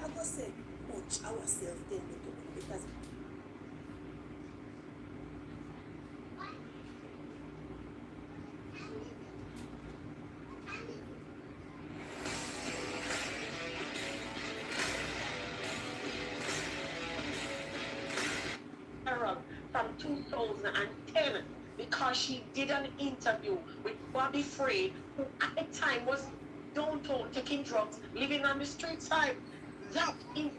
I go say coach ourselves then because from 2010 because she did an interview with Bobby Free, who at the time was downtown taking drugs, living on the street side. That in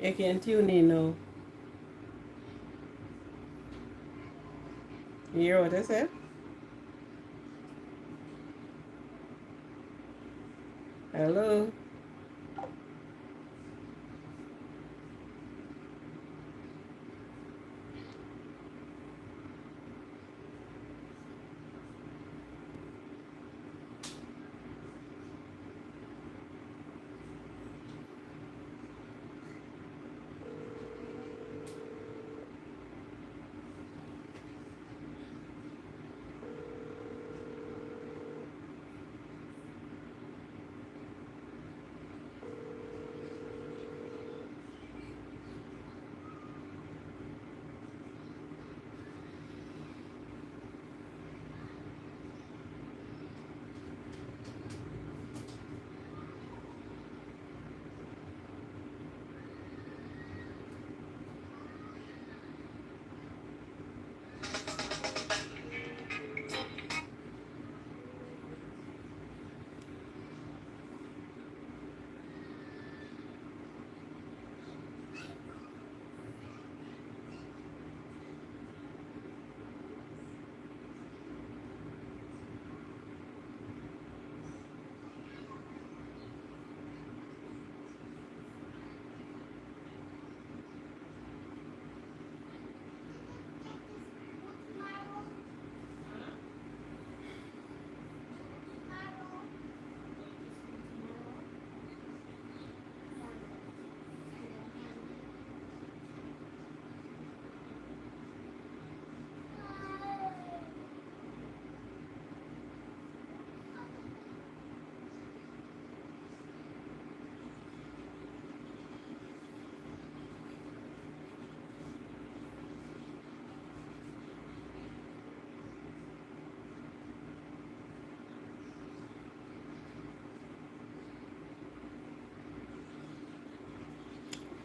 You can tune in now. You hear what I said? Hello?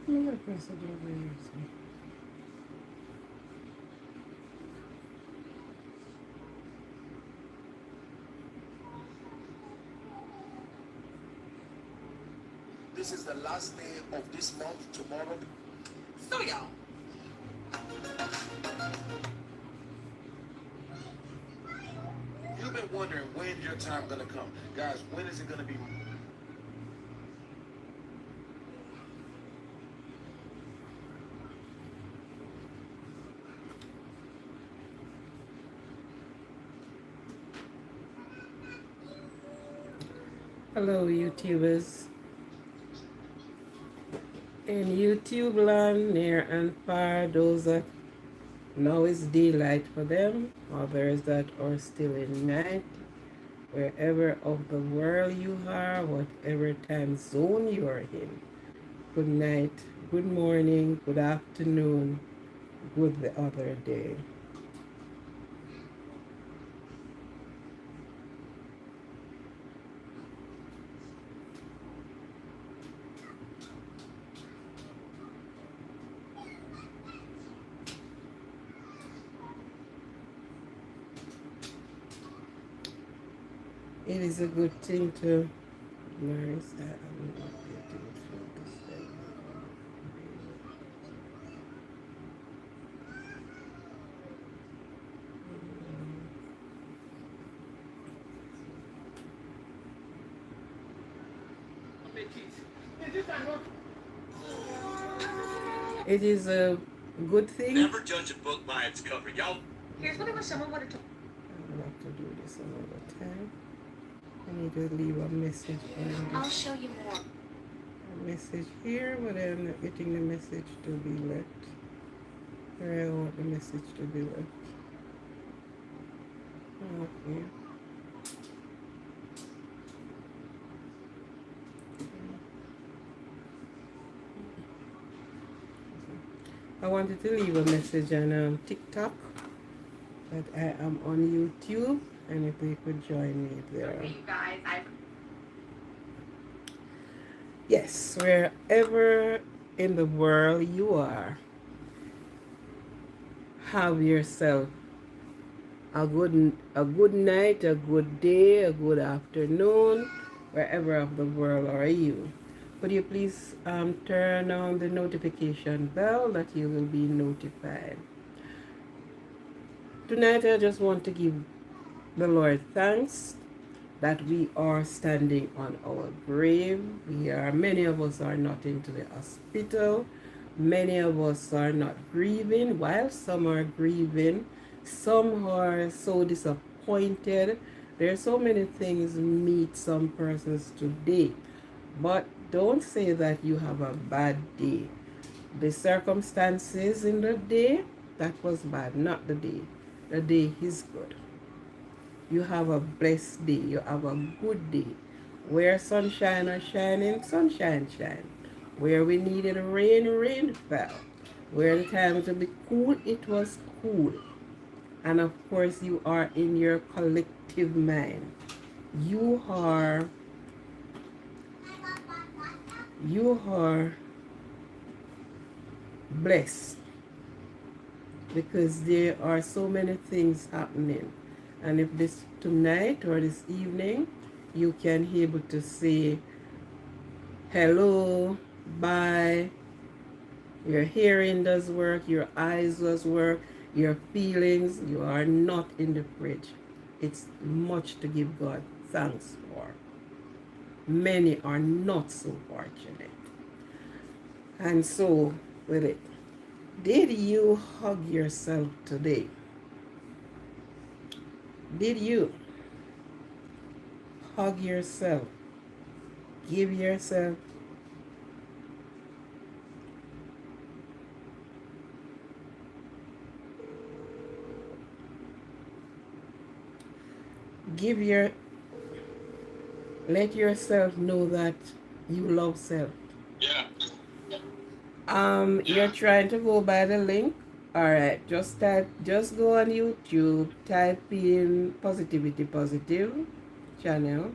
I'm gonna press it over here. So. This is the last day of this month, tomorrow. So y'all. You've been wondering when's your time gonna come. Guys, when is it gonna be? Hello, YouTubers. In YouTube land, near and far, those that now is daylight for them, others that are still in night, wherever of the world you are, whatever time zone you are in. Good night, good morning, good afternoon, good the other day. It is a good thing to learn. It is a good thing. Never judge a book by its cover. Y'all. Here's what I wish someone would have told. I would have to do this another time. I need to leave a message for this. I'll show you more. A message here, but I'm not getting the message to be left. Where I want the message to be left. Okay. I wanted to leave a message on TikTok that I am on YouTube, and if they could join me there. Okay, you guys, yes, wherever in the world you are, have yourself a good night, a good day, a good afternoon, wherever of the world are you. Could you please turn on the notification bell that you will be notified. Tonight I just want to give the Lord thanks that we are standing on our grave. Many of us are not into the hospital. Many of us are not grieving, while some are grieving. Some are so disappointed. There are so many things meet some persons today. But don't say that you have a bad day. The circumstances in the day, that was bad, not the day. The day is good. You have a blessed day. You have a good day. Where sunshine is shining, sunshine shine. Where we needed rain, rain fell. Where the time to be cool, it was cool. And of course, you are in your collective mind. You are blessed because there are so many things happening. And if this tonight or this evening, you can be able to say hello, bye. Your hearing does work, your eyes does work, your feelings, you are not in the fridge. It's much to give God thanks for. Many are not so fortunate. And so, with it, did you hug yourself today? Did you hug yourself? Give yourself let yourself know that you love self. Yeah. You're trying to go by the link. All right, just go on YouTube, type in Positivity Positive channel.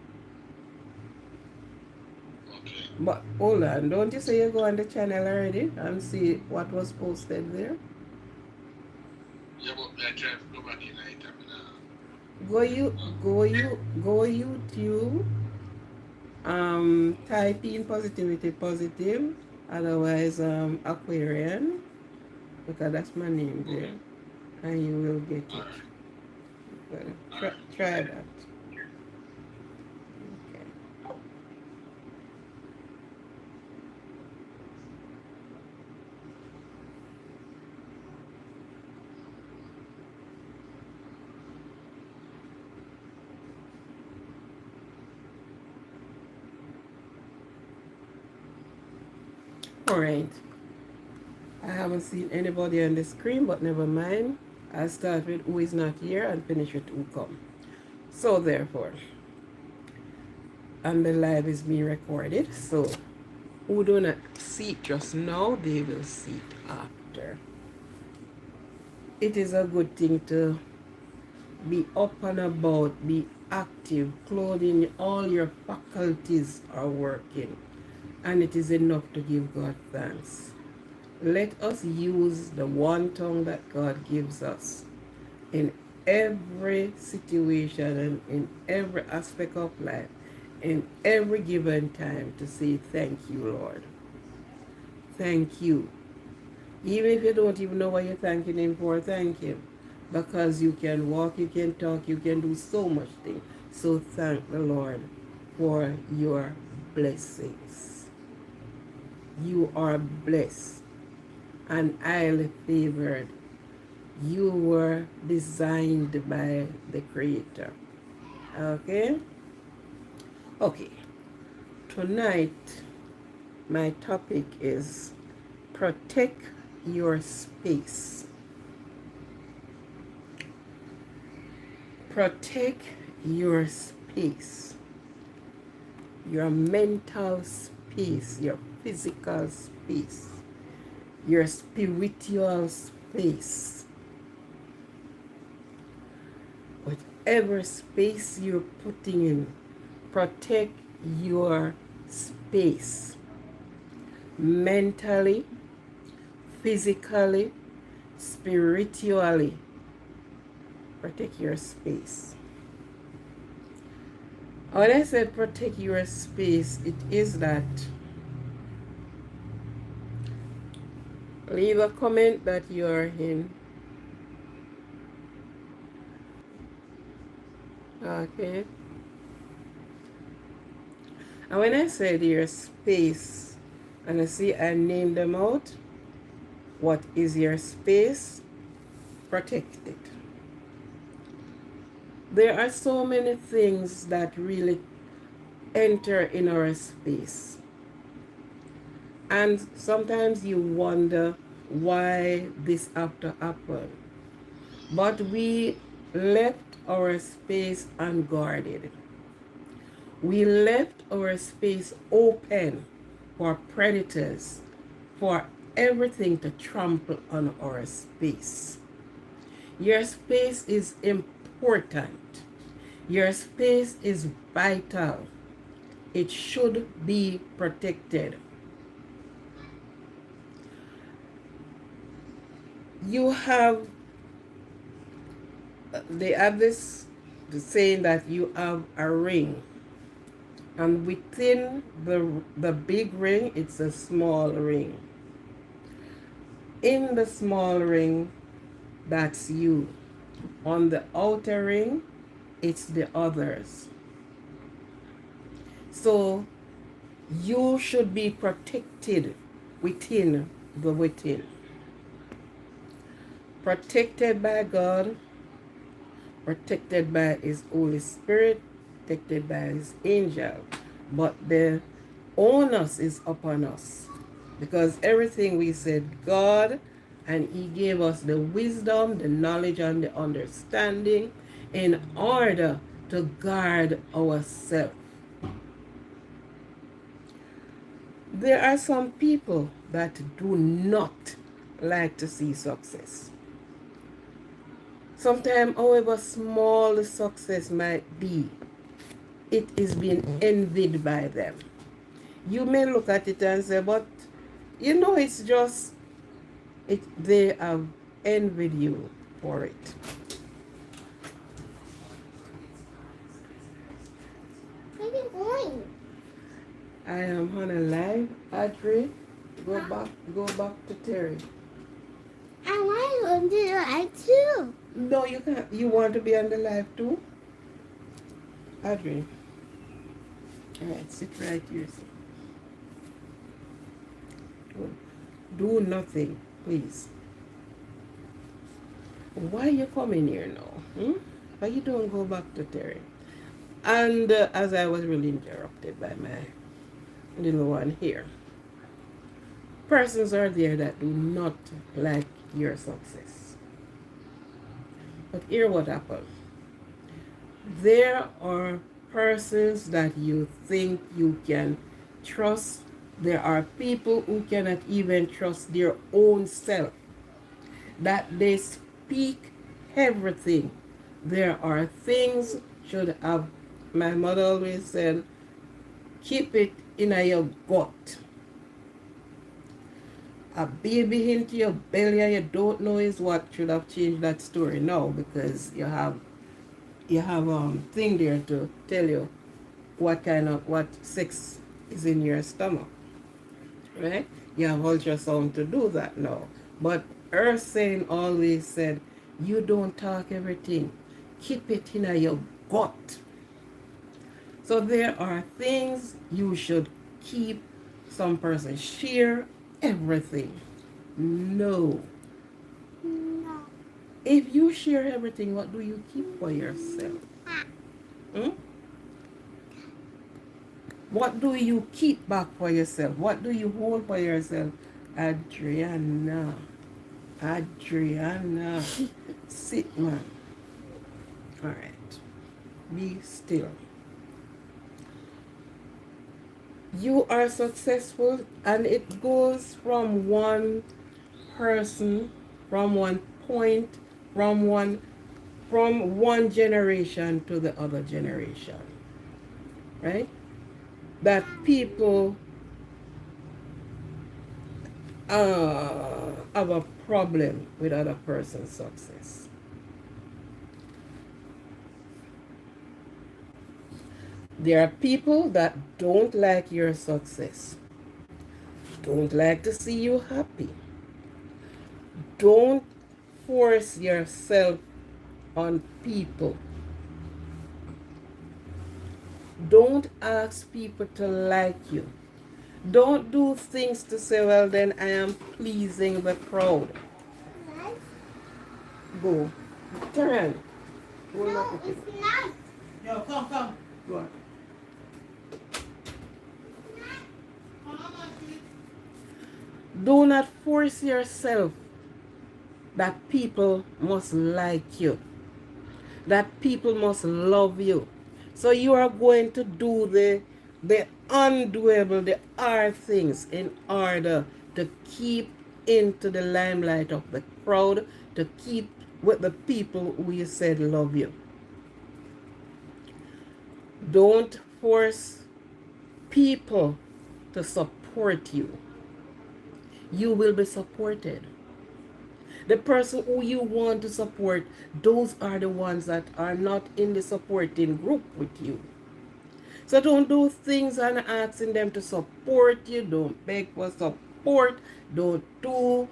Okay. But hold on, don't you say you go on the channel already and see what was posted there? Yeah, but I try to go back in night. Go YouTube. Type in Positivity Positive, otherwise Aquarian, because that's my name there, and you will get it. Well, try that. Okay. Alright. I haven't seen anybody on the screen, but never mind. I'll start with who is not here and finish with who come. So therefore, and the live is being recorded, so who do not see it just now, they will see it after. It is a good thing to be up and about, be active, clothing, all your faculties are working, and it is enough to give God thanks. Let us use the one tongue that God gives us in every situation and in every aspect of life, in every given time, to say thank you, Lord. Thank you. Even if you don't even know what you're thanking Him for, thank Him. Because you can walk, you can talk, you can do so much things. So thank the Lord for your blessings. You are blessed and highly favored. You were designed by the Creator. Okay? Okay. Tonight, my topic is protect your space. Protect your space. Your mental space, your physical space, your spiritual space. Whatever space you're putting in, protect your space. Mentally, physically, spiritually, protect your space. When I say protect your space, it is that leave a comment that you're in. Okay. And when I said your space, and I see I named them out, what is your space? Protect it. There are so many things that really enter in our space. And sometimes you wonder why this have to happen. But we left our space unguarded. We left our space open for predators, for everything to trample on our space. Your space is important. Your space is vital. It should be protected. They have this saying that you have a ring. And within the big ring, it's a small ring. In the small ring, that's you. On the outer ring, it's the others. So you should be protected within the within. Protected by God, protected by His Holy Spirit, protected by His angel. But the onus is upon us. Because everything we said, God, and He gave us the wisdom, the knowledge, and the understanding in order to guard ourselves. There are some people that do not like to see success. Sometimes, however small the success might be, it is being envied by them. You may look at it and say, but you know, it's just, they have envied you for it. Where are you going? I am on a live, Audrey. Go back to Terry. I want to do that too. No, you can't. You want to be on the live too? Audrey. Alright, sit right here. Good. Do nothing, please. Why you coming here now? Why you don't go back to Terry? And as I was really interrupted by my little one here, persons are there that do not like your success. But hear what happened. There are persons that you think you can trust. There are people who cannot even trust their own self, that they speak everything. There are things should have, my mother always said, keep it in your gut. A baby into your belly and you don't know is what should have changed that story now, because you have thing there to tell you what sex is in your stomach, right? You have ultrasound to do that now. But her saying always said, you don't talk everything, keep it in your gut. So there are things you should keep. Some person share everything. No. No. If you share everything, what do you keep for yourself? Hmm? What do you keep back for yourself? What do you hold for yourself? Adriana. Adriana. Sit, man. All right. Be still. You are successful, and it goes from one person, from one point, from one generation to the other generation, right? That people have a problem with other person's success. There are people that don't like your success, don't like to see you happy. Don't force yourself on people. Don't ask people to like you. Don't do things to say, well, then I am pleasing the crowd. Go. Turn. Go No, look at it's it. not. Yo, come. Go on. Do not force yourself that people must like you, that people must love you. So you are going to do the undoable, the hard things in order to keep into the limelight of the crowd, to keep with the people who you said love you. Don't force people to support you. You will be supported. The person who you want to support, those are the ones that are not in the supporting group with you. So don't do things and asking them to support you. Don't beg for support. Don't do.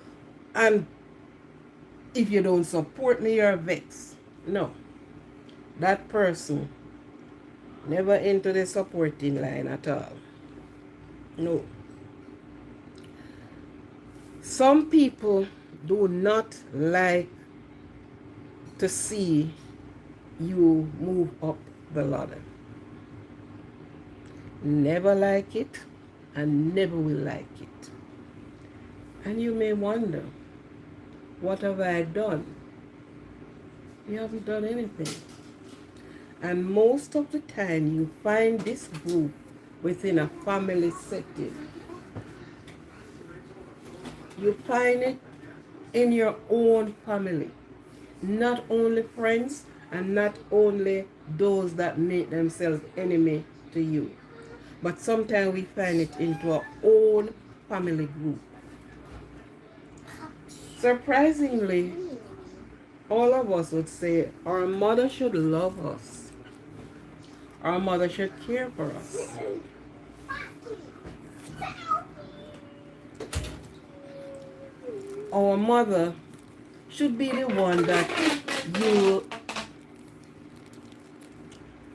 And if you don't support me, you're vexed. No. That person never into the supporting line at all. No. Some people do not like to see you move up the ladder. Never like it and never will like it. And you may wonder, what have I done? You haven't done anything. And most of the time you find this group within a family setting. You find it in your own family. Not only friends and not only those that make themselves enemy to you. But sometimes we find it into our own family group. Surprisingly, all of us would say our mother should love us. Our mother should care for us. Our mother should be the one that you...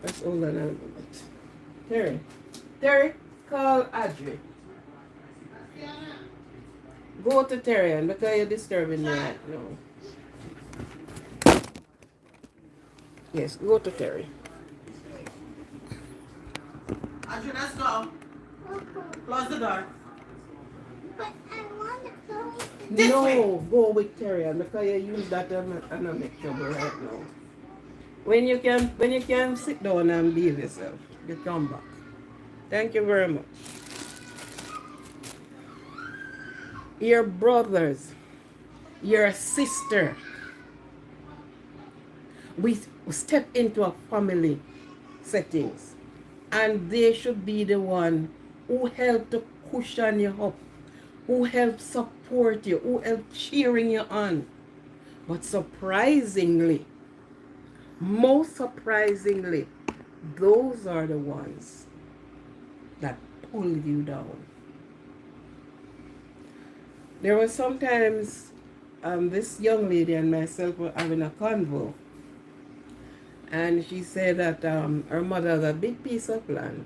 Let's hold on a minute. Terry, call Adri. Go to Terry because you're disturbing me right now. Yes, go to Terry. Andrew, let's go. Close the door. But I want to go. This No, way. go with Terry because you use that and I make trouble right now. When you can sit down and behave yourself, you come back. Thank you very much. Your brothers, your sister, we step into a family settings and they should be the one who help to cushion you up, who help support you, who help cheering you on. But surprisingly, most surprisingly, those are the ones that pull you down. There were sometimes this young lady and myself were having a convo, And she said that her mother has a big piece of land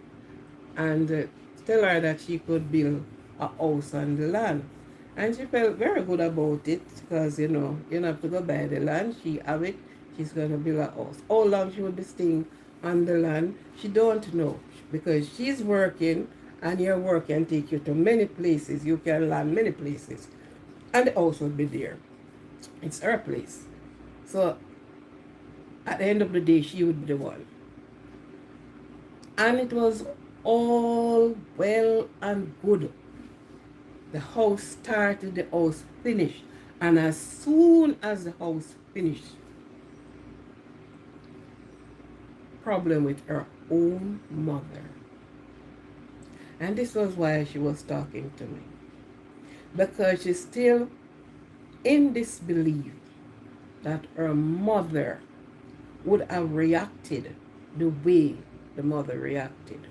and tell her that she could build a house on the land. And she felt very good about it because, you know, you don't have to go buy the land. She have it. She's going to build a house. How long she will be staying on the land, she don't know because she's working and your work can take you to many places. You can land many places. And the house will be there. It's her place. So at the end of the day, she would be the one. And it was all well and good. The house started, the house finished. And as soon as the house finished, problem with her own mother. And this was why she was talking to me. Because she's still in disbelief that her mother would have reacted the way the mother reacted.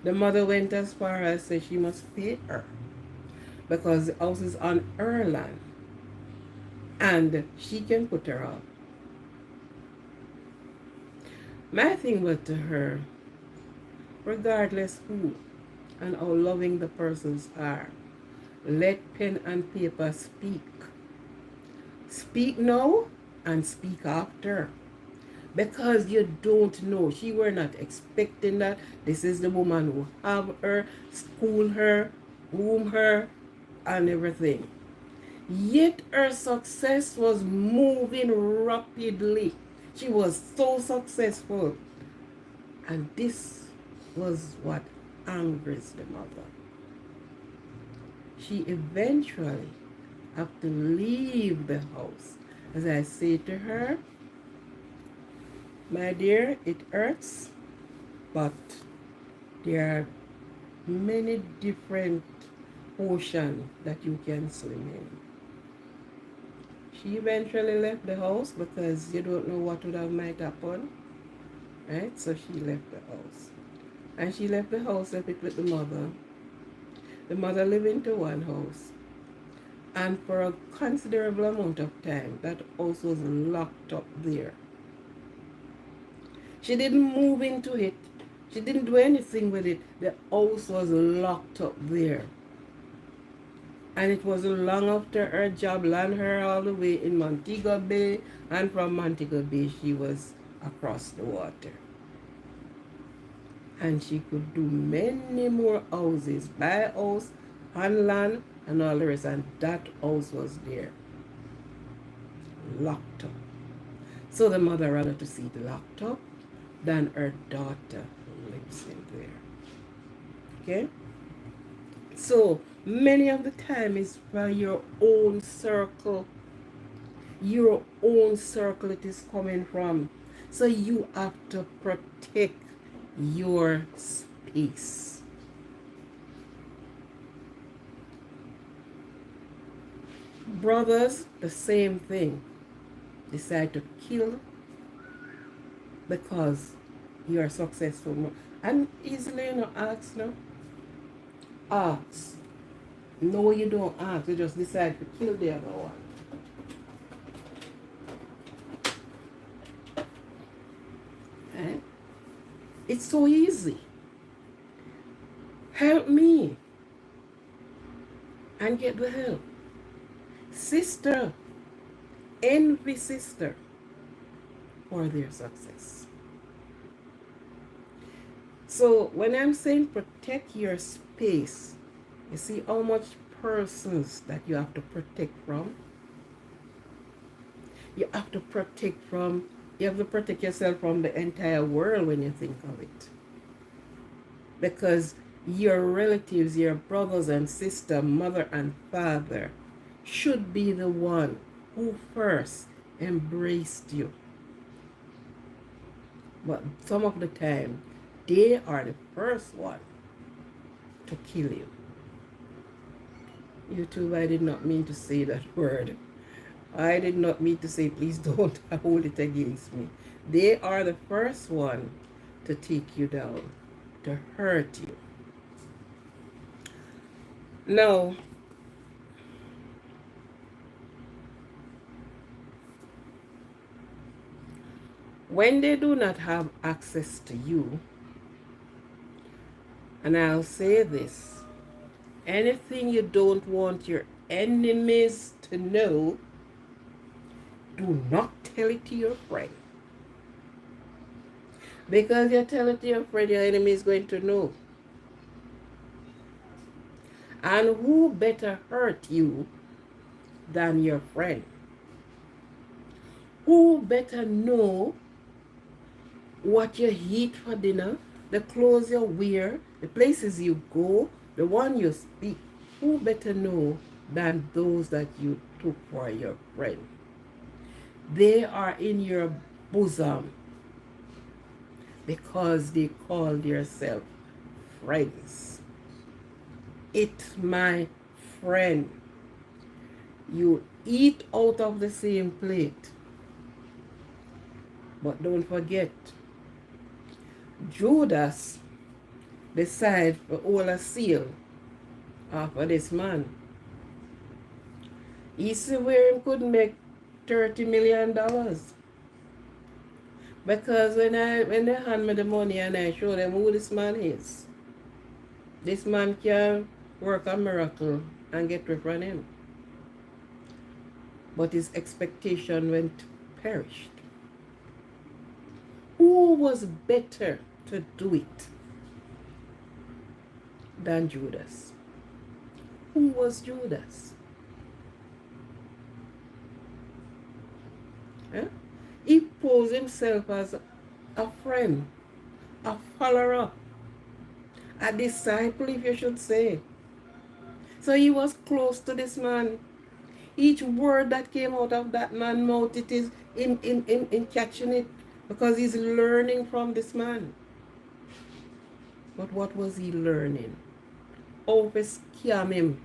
The mother went as far as say she must pay her because the house is on her land and she can put her up. My thing was to her, regardless who and how loving the persons are, let pen and paper speak. Speak now and speak after. Because you don't know. She were not expecting that. This is the woman who have her, school her, groom her, and everything. Yet her success was moving rapidly. She was so successful. And this was what angers the mother. She eventually have to leave the house. As I say to her, my dear, it hurts, but there are many different oceans that you can swim in. She eventually left the house because you don't know what would have might happen, right? So she left the house. And she left the house, left it with the mother. The mother lived into one house. And for a considerable amount of time, that house was locked up there. She didn't move into it. She didn't do anything with it. The house was locked up there. And it was long after her job landed her all the way in Montego Bay. And from Montego Bay, she was across the water. And she could do many more houses, buy a house, on land, and all the rest. And that house was there, locked up. So the mother rather to see it locked up than her daughter lives in there. Okay? So many of the time is from your own circle. Your own circle it is coming from. So you have to protect your space. Brothers, the same thing. Decide to kill because you are successful. And easily ask, no? Ask. No, you don't ask. You just decide to kill the other one. Right? It's so easy. Help me and get the help. Sister, envy sister for their success. So when I'm saying protect your space, you see how much persons that you have to protect from? You have to protect from, you have to protect yourself from the entire world when you think of it. Because your relatives, your brothers and sisters, mother and father, should be the one who first embraced you. But some of the time, they are the first one to kill you. YouTube, I did not mean to say that word. I did not mean to say, please don't hold it against me. They are the first one to take you down, to hurt you. Now, when they do not have access to you, and I'll say this, anything you don't want your enemies to know, do not tell it to your friend. Because you tell it to your friend, your enemy is going to know. And who better hurt you than your friend? Who better know what you eat for dinner, the clothes you wear, the places you go, the one you speak? Who better know than those that you took for your friend? They are in your bosom because they call themselves friends. It's my friend. You eat out of the same plate. But don't forget, Judas decided to hold a seal after this man. He see where he could make $30 million. Because when they hand me the money and I show them who this man is, this man can work a miracle and get rid of him. But his expectation went perished. Who was better to do it than Judas? Who was Judas? Huh? He posed himself as a friend, a follower, a disciple, if you should say. So he was close to this man. Each word that came out of that man's mouth, it is in catching it, because he's learning from this man. But what was he learning? How to scam him,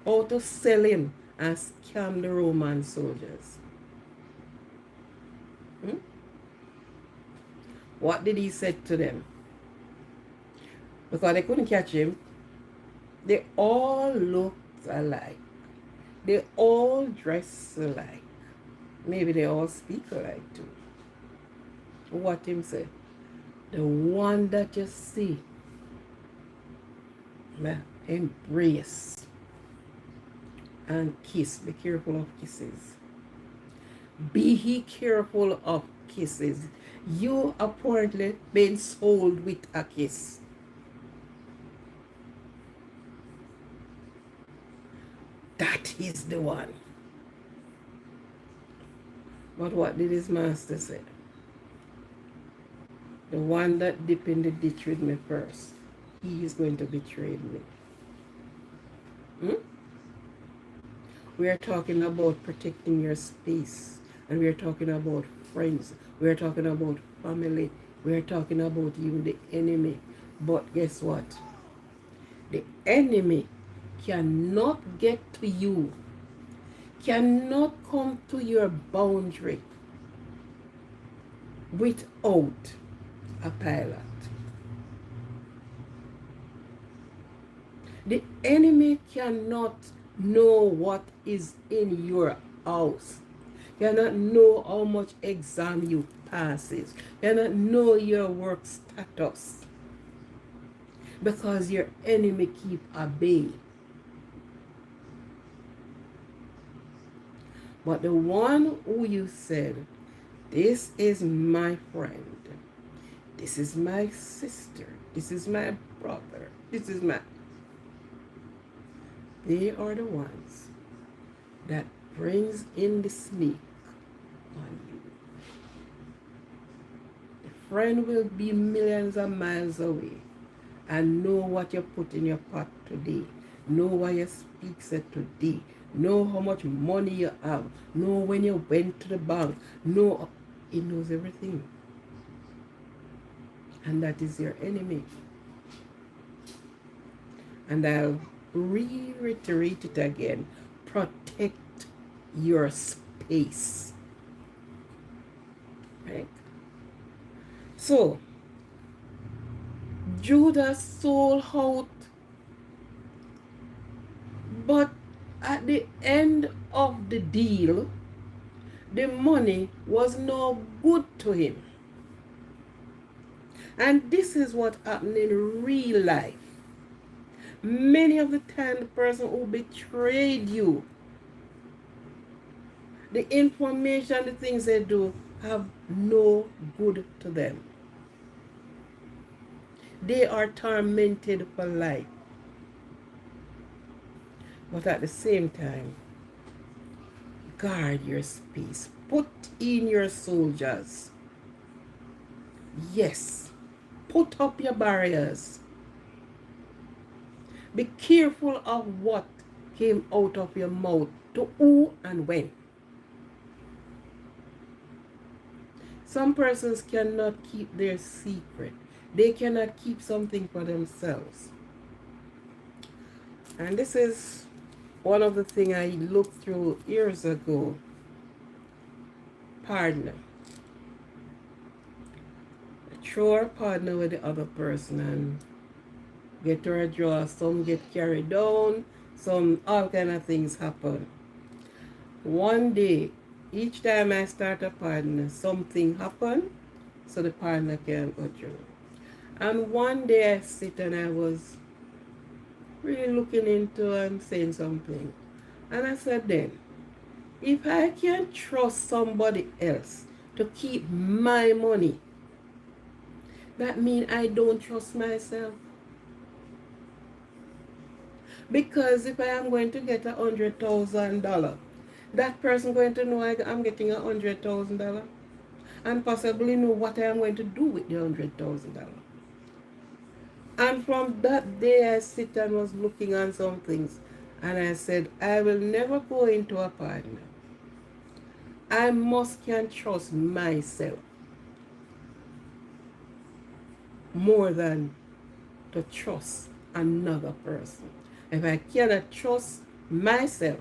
how to sell him and scam the Roman soldiers. What did he say to them? Because they couldn't catch him. They all looked alike. They all dress alike. Maybe they all speak alike too. What him say? The one that you see, embrace and kiss. Be careful of kisses. Be he careful of kisses. You apparently been sold with a kiss. That is the one. But what did his master say? The one that dipped in the ditch with me first, he is going to betray me. We are talking about protecting your space. And we are talking about friends. We are talking about family. We are talking about even the enemy. But guess what? The enemy cannot get to you, cannot come to your boundary without a pilot. The enemy cannot know what is in your house, cannot know how much exam you passes, cannot know your work status, because your enemy keep a bay. But the one who you said, this is my friend, this is my sister, this is my brother, this is my... They are the ones that brings in the snake on you. The friend will be millions of miles away and know what you put in your pot today, know what you speak said today, know how much money you have, know when you went to the bank, know, he knows everything. And that is your enemy. And I'll reiterate it again. Protect your space. Right? So, Judas sold out, but at the end of the deal, the money was no good to him. And this is what happened in real life. Many of the time, the person who betrayed you, the information, the things they do, have no good to them. They are tormented for life. But at the same time, guard your space. Put in your soldiers. Yes. Put up your barriers. Be careful of what came out of your mouth, to who and when. Some persons cannot keep their secret. They cannot keep something for themselves. And this is one of the things I looked through years ago. Partner. Throw our partner with the other person and get to a draw. Some get carried down. Some all kind of things happen. One day, each time I start a partner, something happen so the partner can go through. And one day I sit and I was really looking into and saying something. And I said then, if I can trust somebody else to keep my money, that means I don't trust myself. Because if I am going to get $100,000, that person going to know I'm getting $100,000 and possibly know what I am going to do with the $100,000. And from that day I sit and was looking on some things and I said, I will never go into a partner. I must can trust myself more than to trust another person. If I cannot trust myself,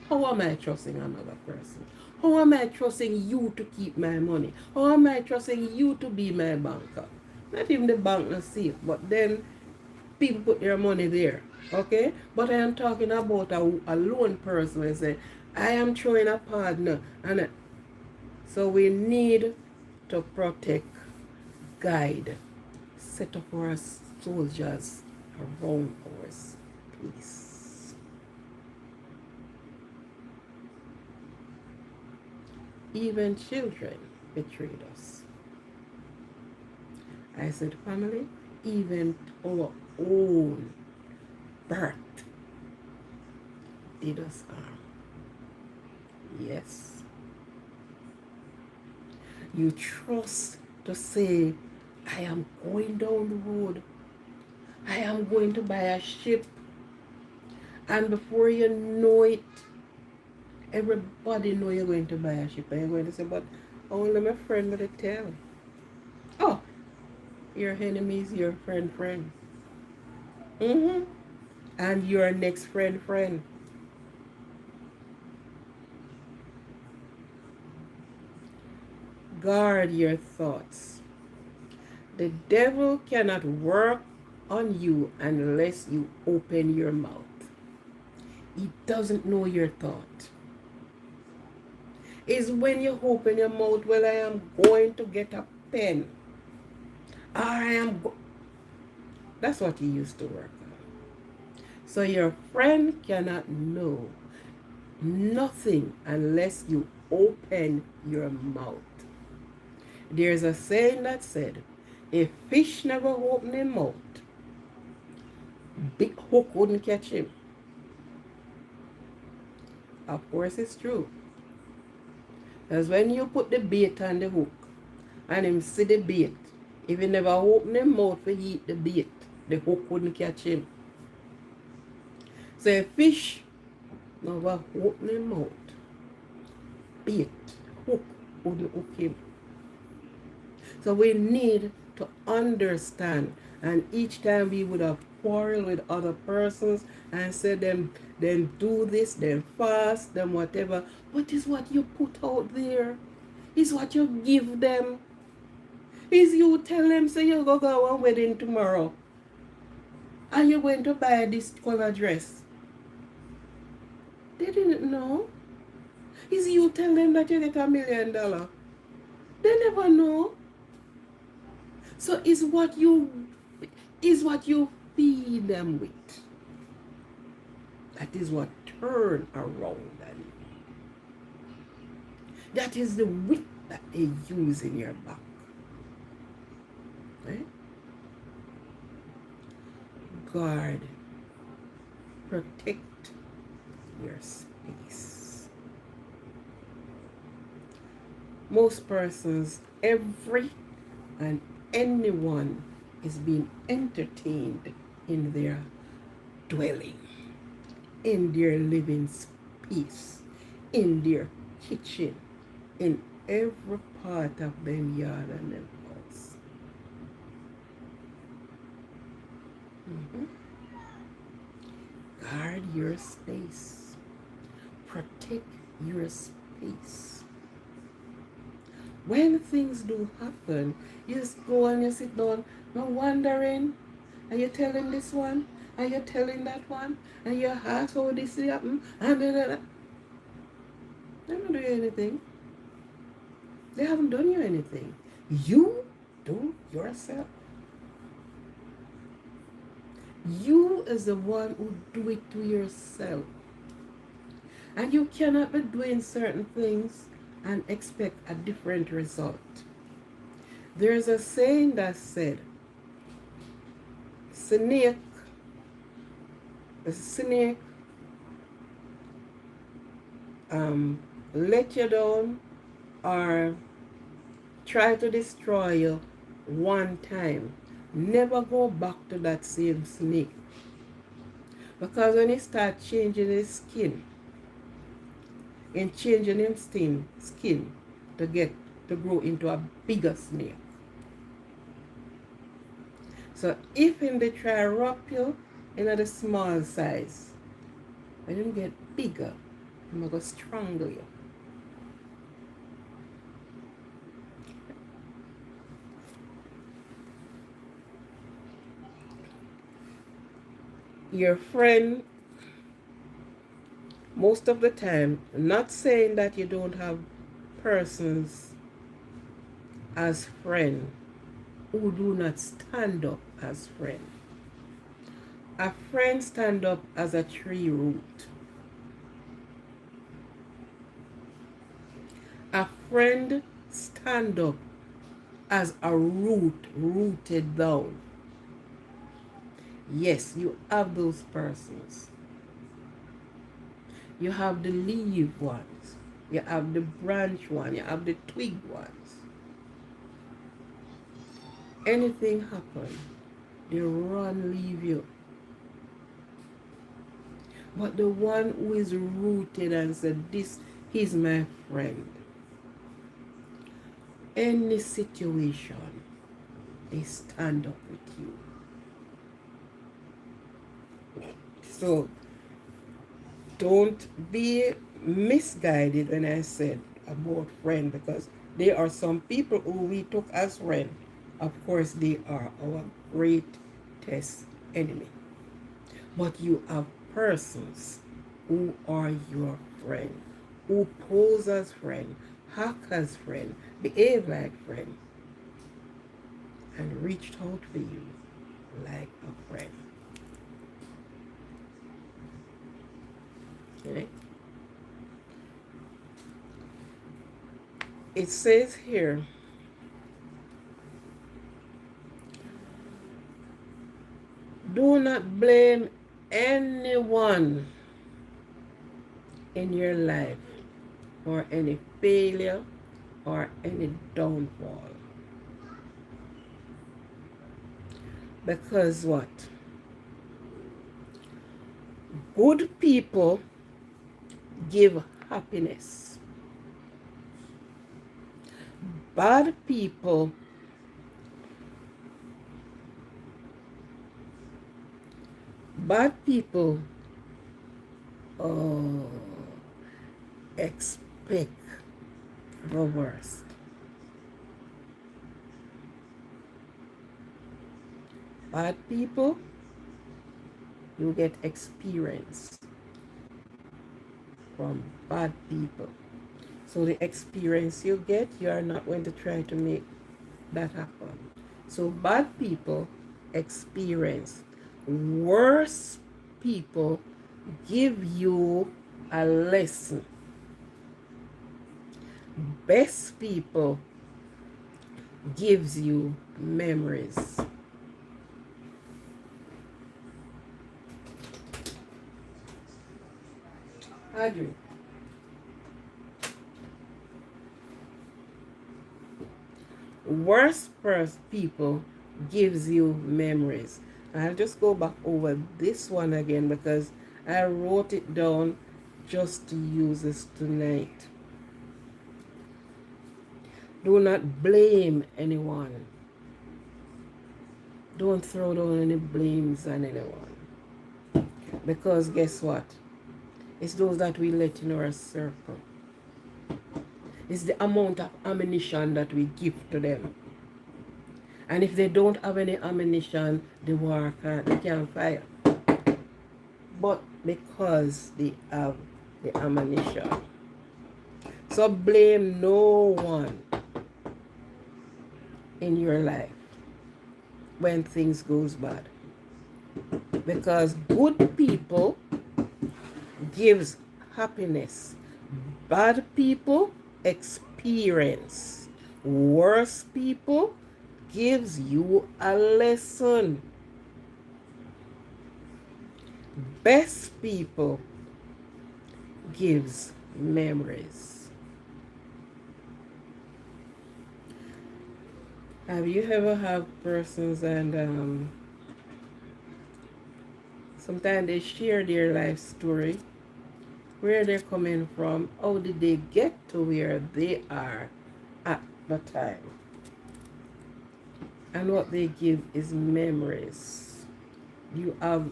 how am I trusting another person? How am I trusting you to keep my money? How am I trusting you to be my banker? Not even the bank is safe, but then people put their money there, okay? But I am talking about a lone person. I say, I am throwing a partner. So we need to protect, guide, set up our soldiers around us, please. Even children betrayed us. I said, family, even our own birth did us harm. Yes. You trust to say, I am going down the road. I am going to buy a ship. And before you know it, everybody know you're going to buy a ship. And you're going to say, but only my friend will tell. Oh, your enemy is your friend. And your next friend. Guard your thoughts. The devil cannot work on you unless you open your mouth. He doesn't know your thought. It's when you open your mouth, well, I am going to get a pen. That's what he used to work on. So your friend cannot know nothing unless you open your mouth. There's a saying that said, a fish never opened his mouth, big hook wouldn't catch him. Of course it's true. Because when you put the bait on the hook and him see the bait, if he never open his mouth to eat the bait, the hook wouldn't catch him. So a fish never open his mouth, bait, hook wouldn't hook him. So we need to understand, and each time we would have quarreled with other persons and said them do this, them fast, them whatever, what is what you put out there? Is what you give them. Is you tell them, say you go to a wedding tomorrow and you're going to buy this color dress. They didn't know. Is you tell them that you get $1 million. They never know. So is what you feed them with. That is what turn around them. That is the whip that they use in your back. Right? Guard, protect your space. Most persons, every and anyone is being entertained in their dwelling, in their living space, in their kitchen, in every part of them yard and them house. Guard your space. Protect your space. When things do happen, you just go and you sit down, no wondering, are you telling this one? Are you telling that one? And you ask how this happened? And they're not doing anything. They haven't done you anything. You do yourself. You is the one who do it to yourself. And you cannot be doing certain things and expect a different result. There's a saying that said, snake let you down or try to destroy you one time. Never go back to that same snake. Because when he start changing his skin, and changing his skin to grow into a bigger snake. So if him they try to wrap you in a small size, when him get bigger, I'm going to strangle you. Your friend, most of the time, not saying that you don't have persons as friend who do not stand up as friend. A friend stand up as a tree root. A friend stand up as a root rooted down. Yes, you have those persons. You have the leaf ones. You have the branch one. You have the twig ones. Anything happen, they run, leave you. But the one who is rooted and said, this is my friend. Any situation, they stand up with you. So don't be misguided when I said about friend, because there are some people who we took as friend. Of course, they are our greatest enemy. But you have persons who are your friend, who pose as friend, act as friend, behave like friend, and reached out for you like a friend. Okay. It says here, do not blame anyone in your life for any failure or any downfall. Because what? Good people give happiness. Bad people expect the worst. Bad people, you get experience from bad people. So the experience you get, you are not going to try to make that happen. So bad people experience. Worse people give you a lesson. Best people gives you memories. Audrey. Worst people gives you memories. I'll just go back over this one again because I wrote it down just to use this tonight. Do not blame anyone. Don't throw down any blames on anyone. Because guess what? It's those that we let in our circle. It's the amount of ammunition that we give to them. And if they don't have any ammunition, they can't fire. But because they have the ammunition. So blame no one in your life when things goes bad. Because good people gives happiness. Bad people experience. Worse people gives you a lesson. Best people gives memories. Have you ever had persons and sometimes they share their life story, where they're coming from, how did they get to where they are at the time? And what they give is memories. You have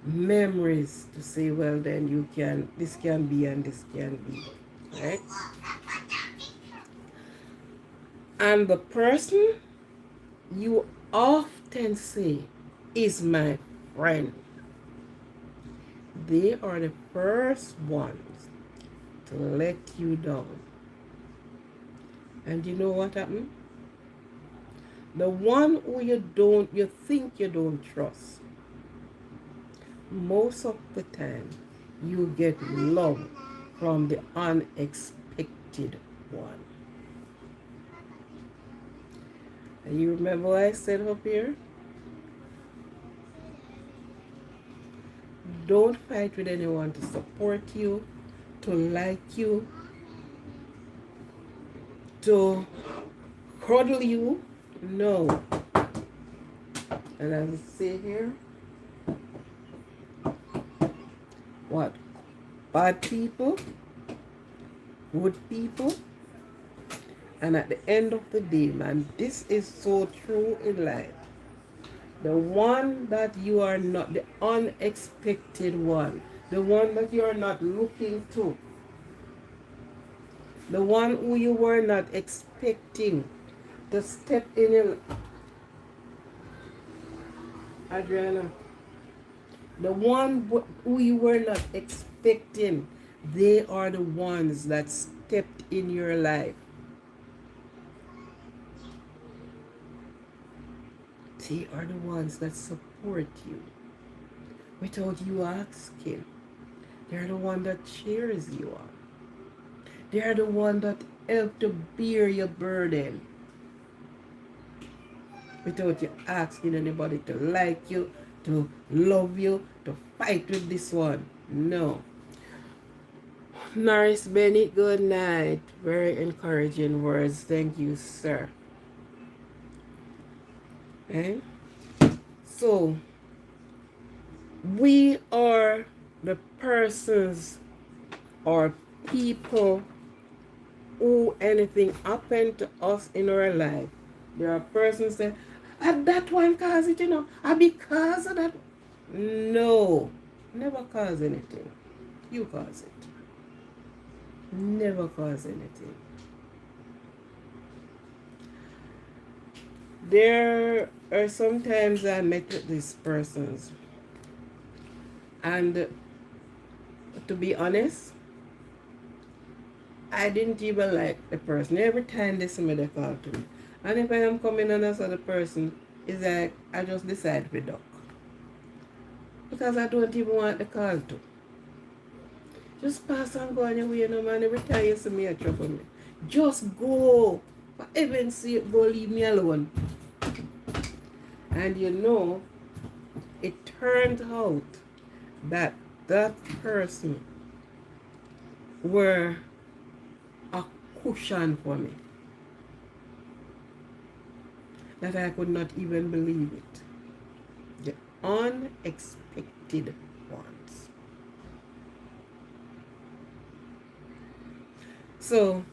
memories to say, well then this can be and this can be, right? And the person you often say is my friend, they are the first ones to let you down. And you know what happened? The one who you think you don't trust, most of the time you get love from the unexpected one. And you remember what I said up here? Don't fight with anyone to support you, to like you, to cuddle you. No. And as I say here, what? Bad people, good people, and at the end of the day, man, this is so true in life. The one that you are not, the unexpected one, the one that you are not looking to, the one who you were not expecting to step in your, Adriana, the one who you were not expecting, they are the ones that stepped in your life. They are the ones that support you without you asking. They're the one that cheers you on. They're the one that help to bear your burden without you asking anybody to like you, to love you, to fight with this one. No. Norris Bennett, good night. Very encouraging words. Thank you, sir. Okay? So, we are the persons or people who anything happened to us in our life. There are persons that, that one caused it, because of that. No, never cause anything. You cause it. Never cause anything. There are sometimes I met with these persons, and to be honest, I didn't even like the person. Every time they see me, they call to me. And if I am coming and I saw the person, it's like I just decide to duck. Because I don't even want the call to. Just pass and go on your way, no man. Every time you see me, you trouble me. Just go. For heaven's sake, go leave me alone. And you know, it turned out that that person were a cushion for me. That I could not even believe it. The unexpected ones. So,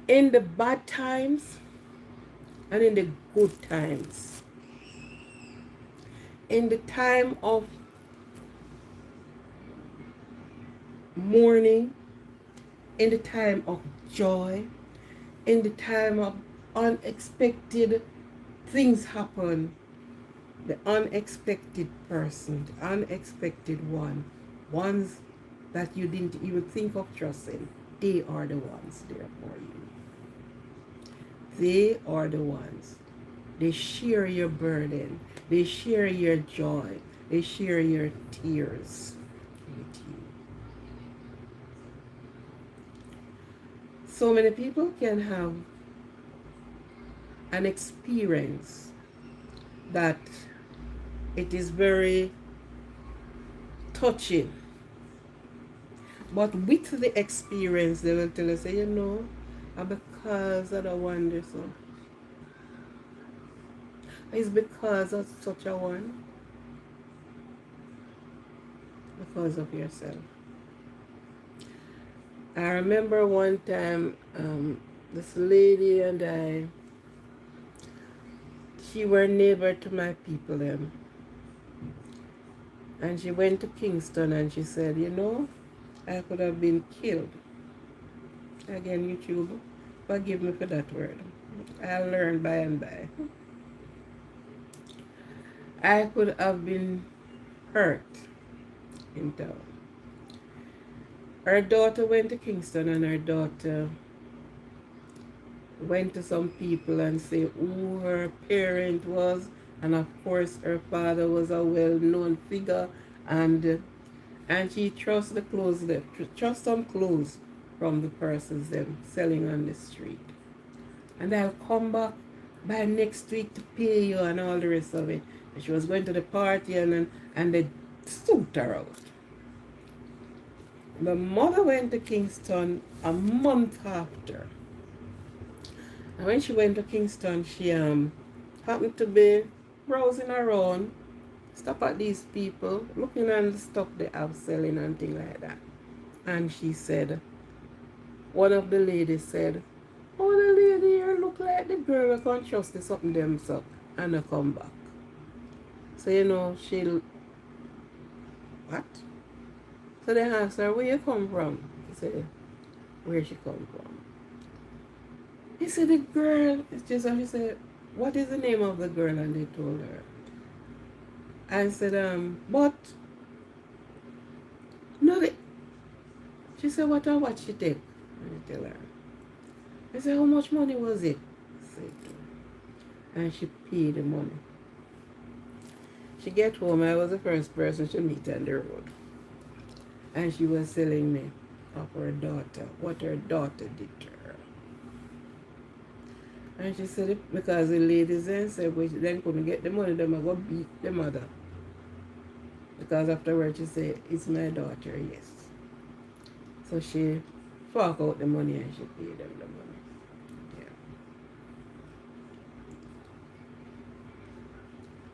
in the bad times and in the good times, in the time of mourning, in the time of joy, in the time of unexpected things happen, the unexpected person, the unexpected ones that you didn't even think of trusting, they are the ones there for you. They are the ones. They share your burden. They share your joy. They share your tears with you. So many people can have an experience that it is very touching. But with the experience, they will tell us, you know, because of the wonder, so it's because of such a one, because of yourself. I remember one time, this lady and I, she were neighbor to my people, and she went to Kingston and she said, you know, I could have been killed. Again, YouTube, forgive me for that word. I'll learn by and by. I could have been hurt in town. Her daughter went to Kingston and her daughter went to some people and say who her parent was, and of course her father was a well-known figure, and she trust the clothes, trust some clothes from the persons them selling on the street, and I'll come back by next week to pay you and all the rest of it. And she was going to the party and they suit her out. The mother went to Kingston a month after. And when she went to Kingston, she happened to be browsing around, stop at these people, looking at the stuff they have selling and things like that. And she said, one of the ladies said, oh, the lady here look like the girl I can't trust the something them suck. And I come back. So, you know, she'll, what? So they asked her, where you come from? He said, where she come from? He said, the girl, it's just, and she said, what is the name of the girl? And they told her. I said, but, no, she said, what she take? And I tell her. I said, how much money was it? Said, and she paid the money. She get home, I was the first person she meet on the road. And she was telling me of her daughter, what her daughter did to her. And she said, because the ladies then said, well, then couldn't get the money, them go beat the mother. Because afterwards she said, it's my daughter, yes. So she fork out the money and she paid them the money. Yeah.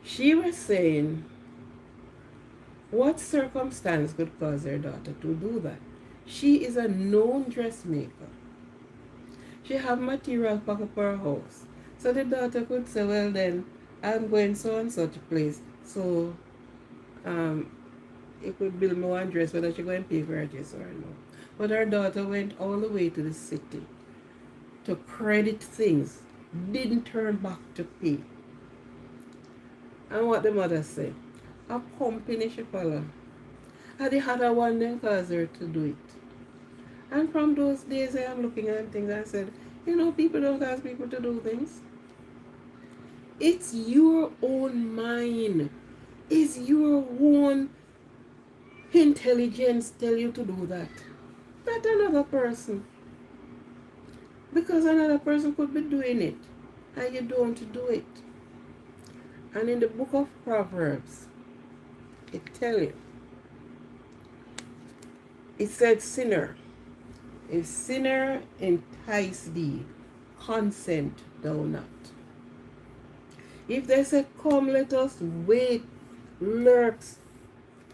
She was saying, what circumstance could cause her daughter to do that? She is a known dressmaker. She have material pack up her house. So the daughter could say, well then, I'm going so and such a place. So it could build me one dress, whether she go and pay for her dress or no. But her daughter went all the way to the city to credit things, didn't turn back to pay. And what the mother said, a company she follow. And the other one then caused her to do it. And from those days I am looking at things and I said, You know, people don't ask people to do things. It's your own mind. It's your own intelligence tell you to do that. Not another person. Because another person could be doing it and you don't do it. And in the book of Proverbs, it tells you, it said, sinner, if sinner entice thee, consent thou not. If they say, come, let us wait, lurks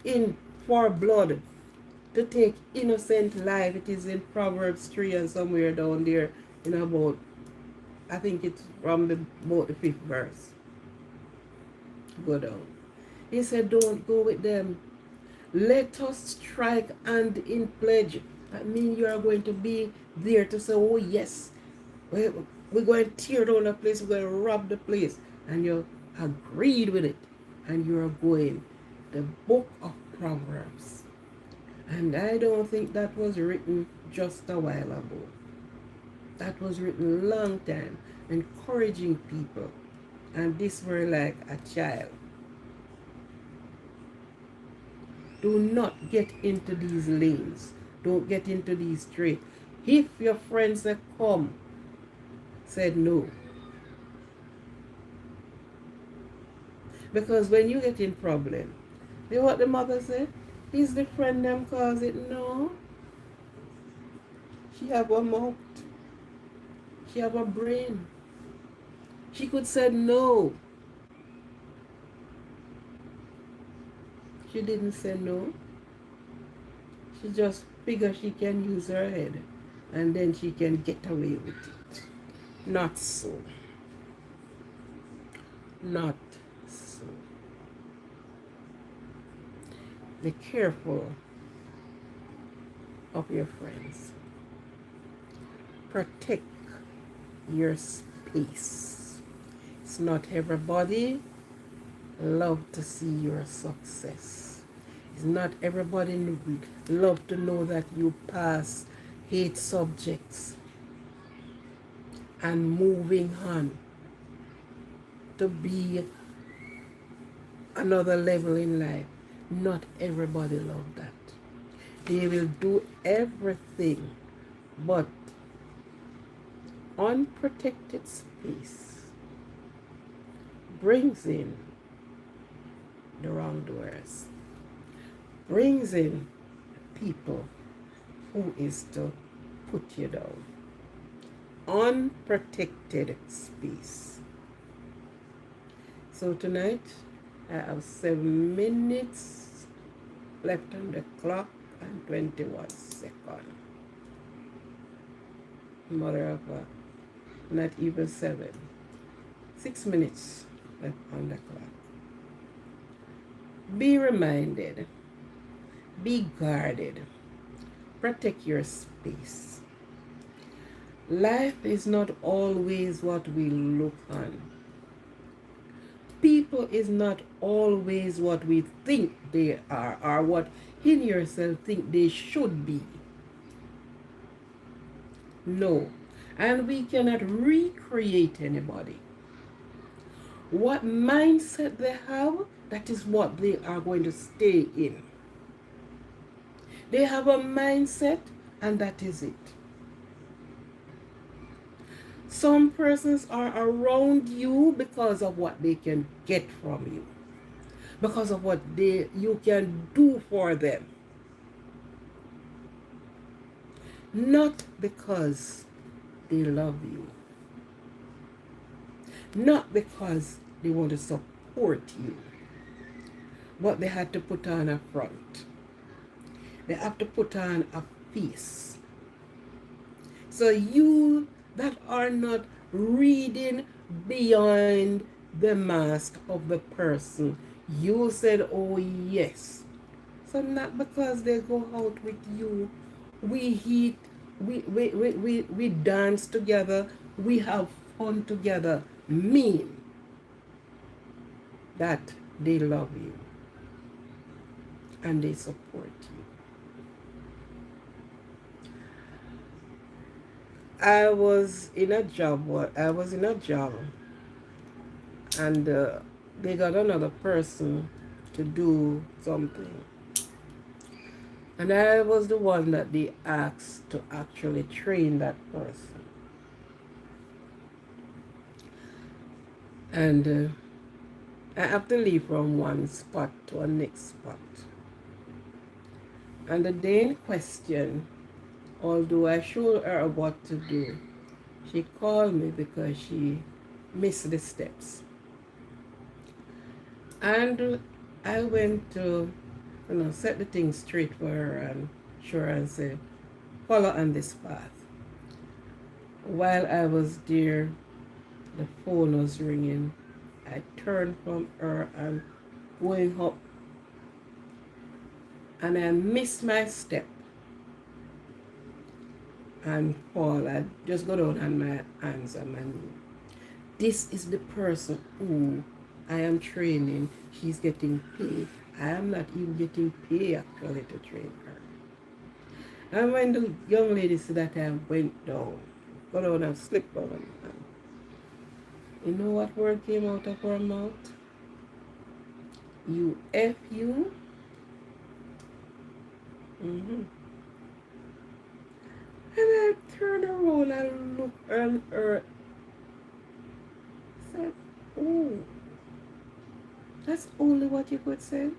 in for blood to take innocent life. It is in Proverbs 3 and somewhere down there in about, I think it's from about the 5th verse. Go down. He said, don't go with them. Let us strike hand in pledge. That means you are going to be there to say, oh yes, we're going to tear down the place, we're going to rob the place. And you agreed with it. And you're going. The book of Proverbs. And I don't think that was written just a while ago. That was written a long time, encouraging people. And this were like a child. Do not get into these lanes. Don't get into these streets. If your friends that come said no. Because when you get in problem, you know what the mother said? Is the friend them cause it? No. She have a mouth. She have a brain. She could say no. She didn't say no. She just figured she can use her head and then she can get away with it. Not so. Not so. Be careful of your friends. Protect your space. It's not everybody love to see your success. It's not everybody love to know that you pass hate subjects and moving on to be another level in life. Not everybody love that. They will do everything, but unprotected space brings in the wrongdoers, brings in people who is to put you down. Unprotected space. So tonight I have 7 minutes left on the clock and 21 seconds. Mother of not even 7. 6 minutes left on the clock. Be reminded, be guarded, protect your space. Life is not always what we look on. People is not always what we think they are or what in yourself think they should be. No. And we cannot recreate anybody. What mindset they have, that is what they are going to stay in. They have a mindset and that is it. Some persons are around you because of what they can get from you. Because of what you can do for them. Not because they love you. Not because they want to support you. But they had to put on a front. They have to put on a face. So you that are not reading beyond the mask of the person, you said, oh yes. So not because they go out with you, we eat, we dance together, we have fun together, mean that they love you and they support you. I was in a job. I was in a job, and they got another person to do something, and I was the one that they asked to actually train that person. And I have to leave from one spot to a next spot. And the day in question, although I showed her what to do, she called me because she missed the steps. And I went to, set the thing straight for her and show her and say, follow on this path. While I was there, the phone was ringing. I turned from her and going up, and I missed my step and fall. I just got down on my hands and my knees. This is the person who I am training. She's getting paid. I am not even getting paid actually to train her. And when the young lady said that, I went down, got down and slipped down. You know what word came out of her mouth? You F you. And I turned around and looked at her. Said, oh, that's only what you could say?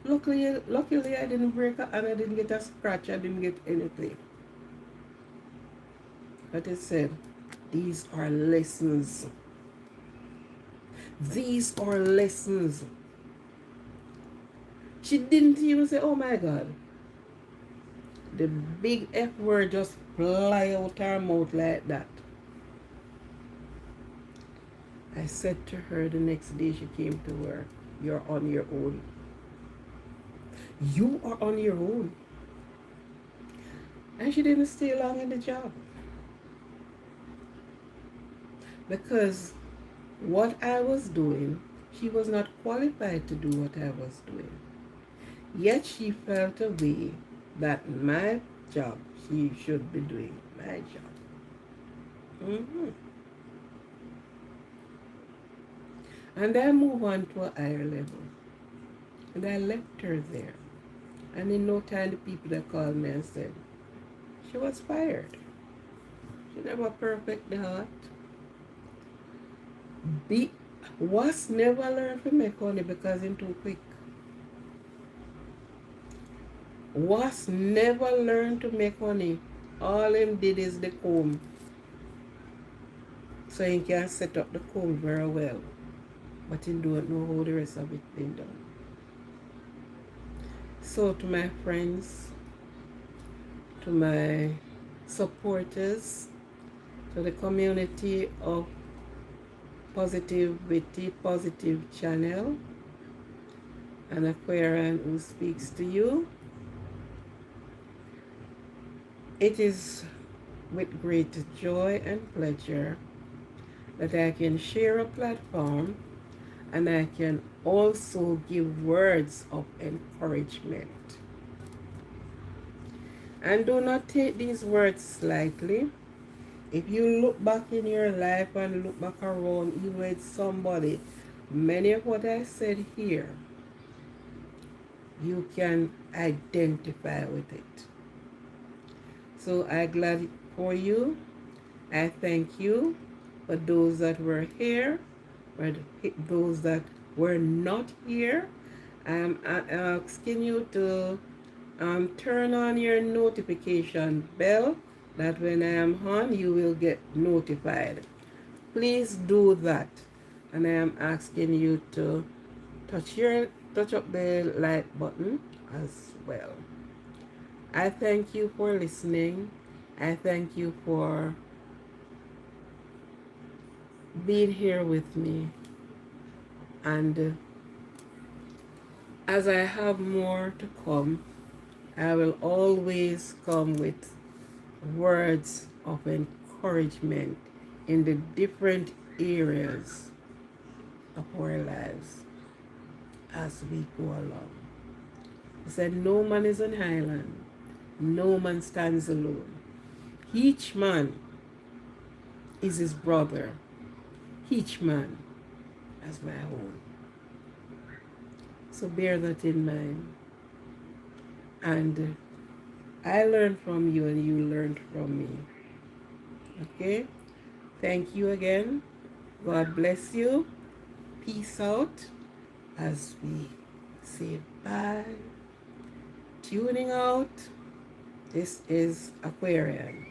Luckily I didn't break her and I didn't get a scratch. I didn't get anything. But it said, these are lessons. These are lessons. She didn't even say, oh my God. The big F word just fly out her mouth like that. I said to her the next day she came to work, you're on your own. You are on your own. And she didn't stay long in the job. Because what I was doing, she was not qualified to do what I was doing. Yet she felt a way that my job, she should be doing my job. And I moved on to a higher level. And I left her there. And in no time, the people that called me and said, she was fired. She never perfect the heart. Was never learned to make honey because it's too quick. Was never learned to make honey. All him did is the comb. So he can set up the comb very well. But he don't know how the rest of it been done. So to my friends, to my supporters, to the community of Positivity Positive Channel, and Aquarian who speaks to you, it is with great joy and pleasure that I can share a platform and I can also give words of encouragement. And do not take these words lightly. If you look back in your life and look back around, you with somebody, many of what I said here, you can identify with it. So I'm glad for you. I thank you for those that were here, for those that were not here. I'm asking you to turn on your notification bell, that when I am on, you will get notified. Please do that. And I am asking you to touch up the like button as well. I thank you for listening. I thank you for being here with me. And as I have more to come, I will always come with words of encouragement in the different areas of our lives as we go along. He said, no man is an island, no man stands alone. Each man is his brother. Each man has my own. So bear that in mind. And I learned from you and you learned from me. Okay? Thank you again. God bless you. Peace out as we say bye. Tuning out. This is Aquarian.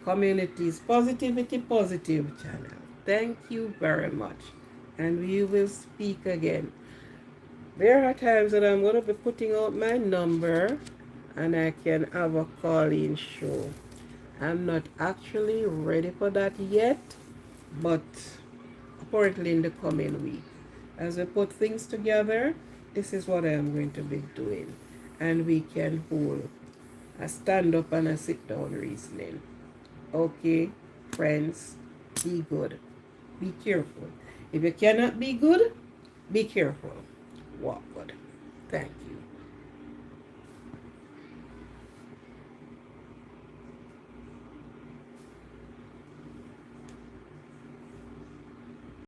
Communities Positivity Positive channel. Thank you very much. And we will speak again. There are times that I'm going to be putting out my number and I can have a call-in show. I'm not actually ready for that yet, but apparently in the coming week. As we put things together, this is what I am going to be doing. And we can hold a stand up and a sit down reasoning. Okay, friends, be good. Be careful. If you cannot be good, be careful. Walk good. Thank you.